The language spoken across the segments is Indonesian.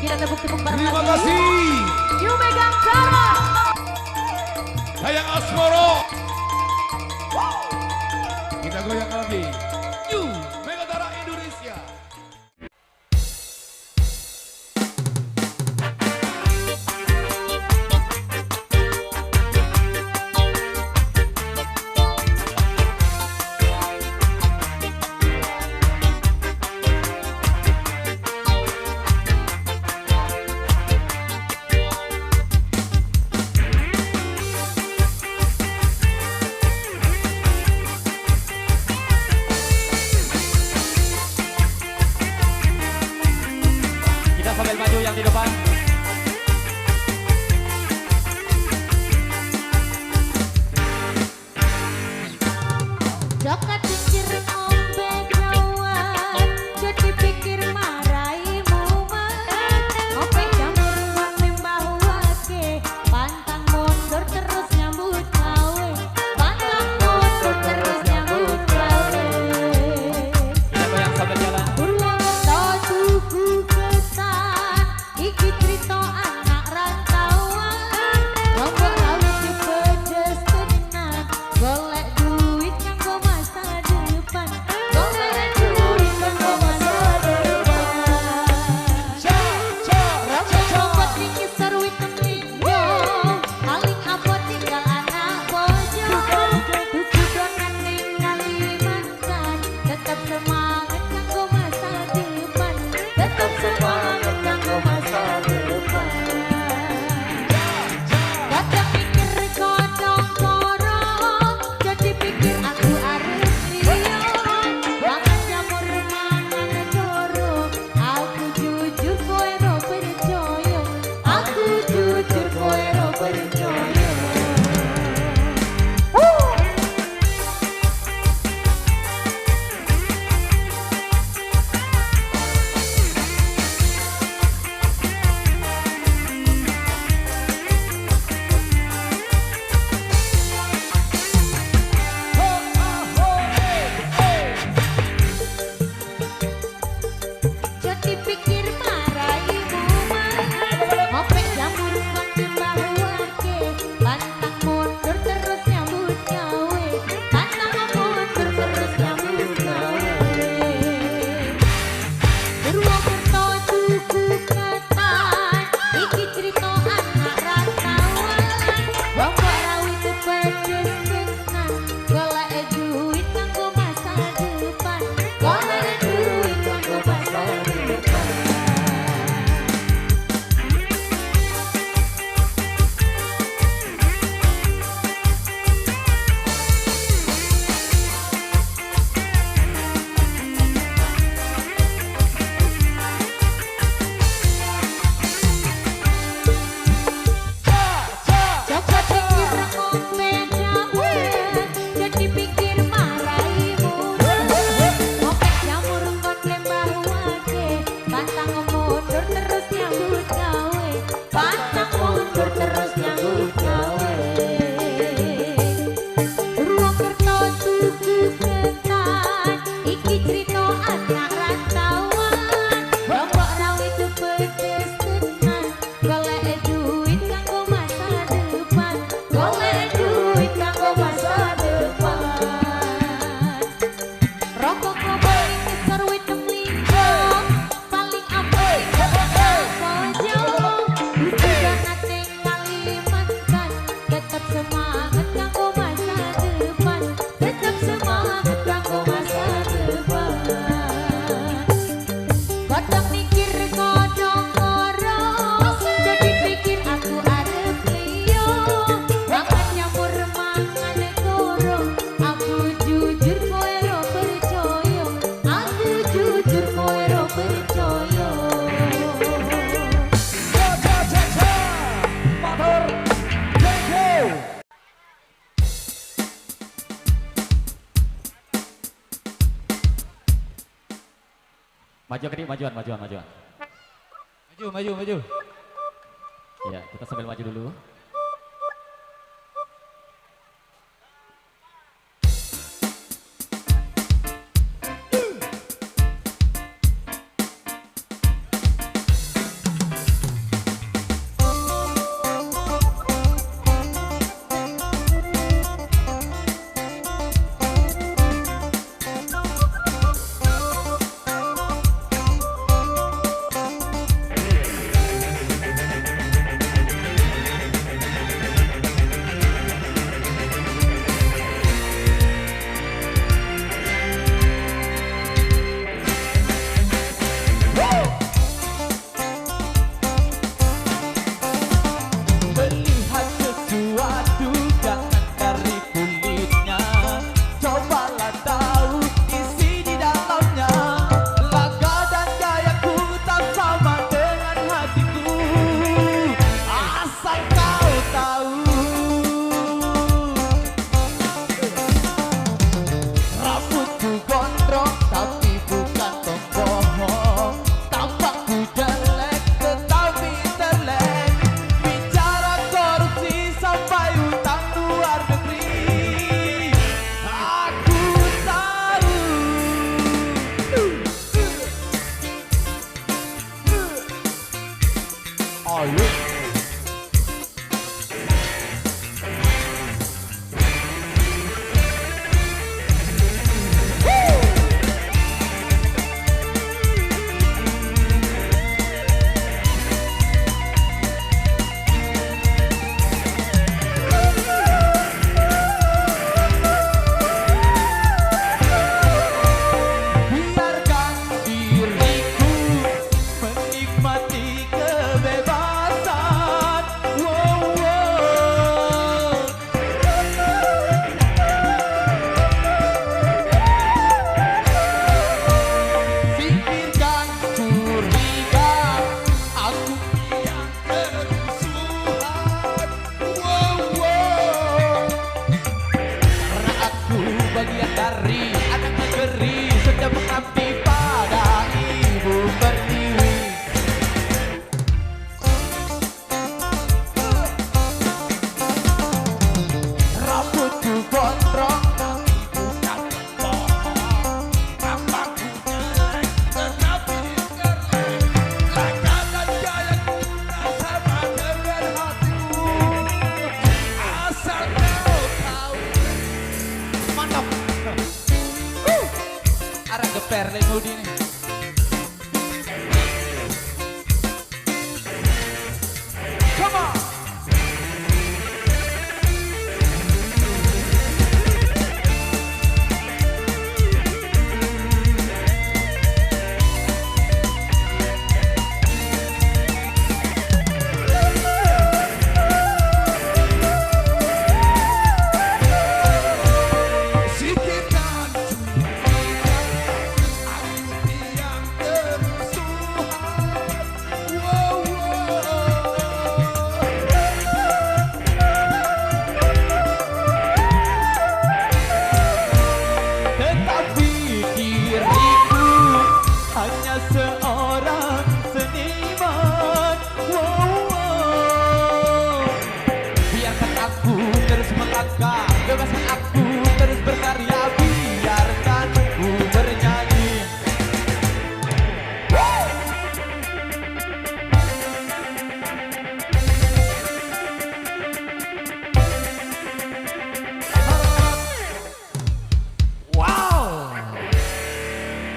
Kita tepuk-tepuk bareng Terima lagi. kasih. Yuk megang cara. Sayang Asmoro. Kita goyang lagi. Yuk, Megatara Indonesia. Sambil maju yang di depan. Jokat pikir ngombe gawat, jadi pikir maraimu mat. Ngopi jamur ngopi mbahwake, pantang mundur terus nyambut gawe. Pantang mundur terus nyambut gawe. Kita goyang sambil jalan. Purwokerto tuku ketan, iki cerita anak rantauan. Lombok laut di pedes tenan, golek duit kanggo masa depan. Golek duit kanggo masa depan. Robot iki seru teminyo, paling abot tinggal anak bojo. Tuku donat ning Kalimantan, tetap semangat kanggo masa depan. Tetap semangat kanggo masa depan. Kadang mikir kodong korong, jadi pikir aku arep liya. Mangan jamur mangan dorong, aku jujur kowe ro percaya. Aku jujur kowe ro percaya. Jadi pikir maraimu mat, ngopek jamur ngopi mbahwake, pantang mundur terus nyambut gawe. Pantang mundur terus nyambut gawe. Purwokerto tuku ketan, iki cerita anak rantauan. Lombok rawit pedes tenan, golek duit kanggo masa depan. Golek duit kanggo masa depan. Coba pikir ngombe dawet, jadi pikir maraimu mat. Ngopek jamur ngopi mbahwake, pantang mundur terus nyambut gawe. Pantang mundur terus nyambut gawe. Purwokerto tuku ketan, iki cerita anak rantauan. Lombok rawit pedes tenan, golek duit kanggo masa depan. Golek duit kanggo masa depan. Rokok global iki seru teminyo, paling apik anak bojo. Tuku donat ning Kalimantan, tetap semangat kanggo masa depan. Tetap semangat kanggo masa depan. Kodong mikir kodong korong, jadi pikir aku arep liya. Mangan jamur mangan dorong, aku jujur kowe ro percaya. Aku jujur kowe ro percaya. Maju ke majuan. Maju. Ya, kita sambil maju dulu. Ayo. Biarkan diriku menikmati kebebasan. Wow, wow. Pikirkan curiga, aku yang kerusuhan. Wow, wow. Karena aku bagian dari anak negeri, sedang mengabdi pada ibu pertiwi. Rambutku gondrong tapi bukan bohong. Tampakku jelek tetapi kerlek. Langkahkan gaya guna sama dengan hatimu. Asal kau tahu. Mantap. Arah geper Lengudi nih. Come on. Sikitkan curiga, aku yang kerusuhan. Wow, wow. Tetapi diriku hanya seorang seniman. Wow, wow. Biarkan aku terus melangkah, bebaskan aku terus berkarya, biarkan ku bernyanyi. Wow,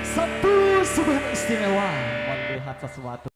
satu sebuah istimewa. Melihat sesuatu.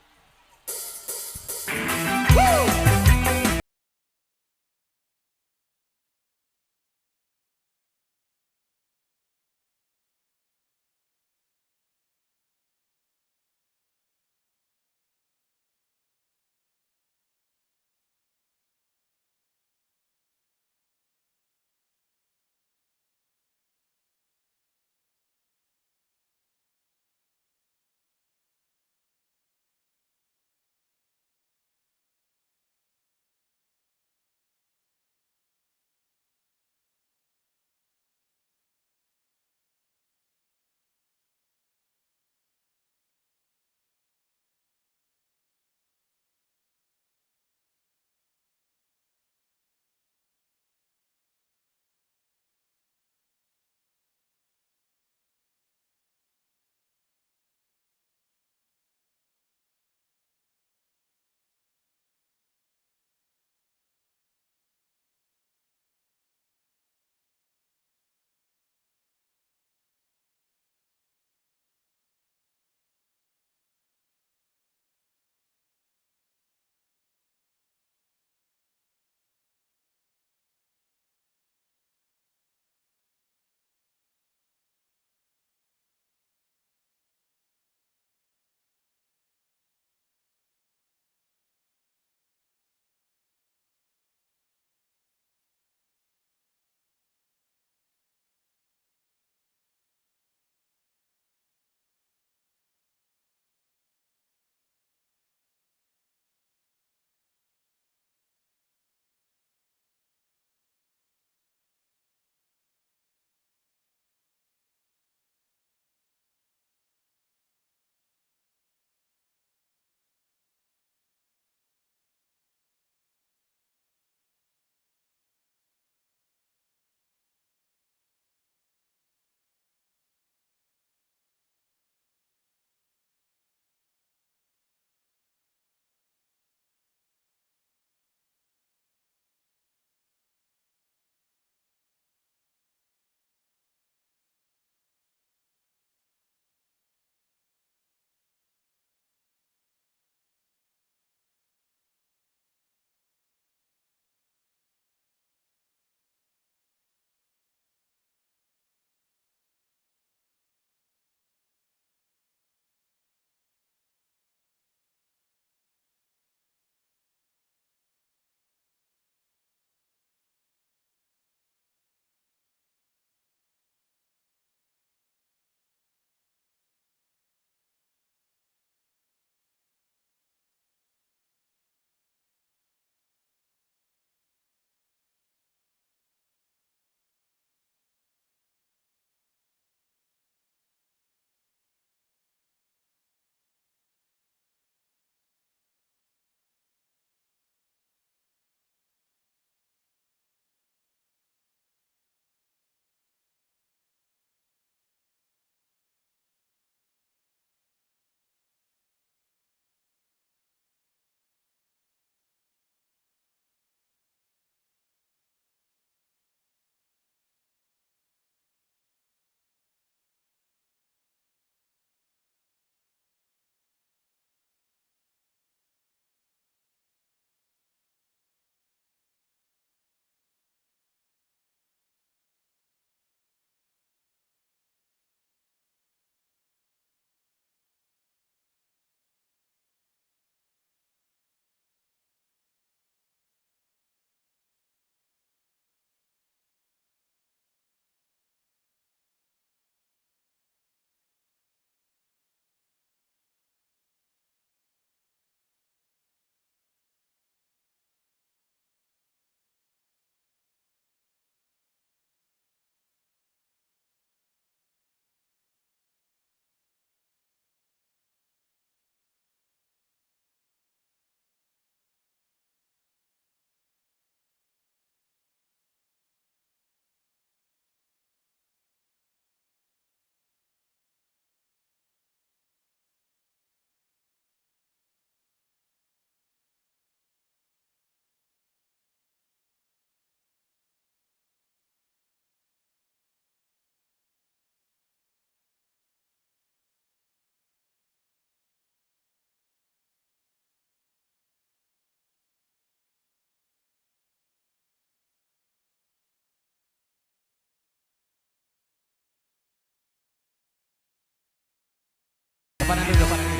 Depanan dulu, depanan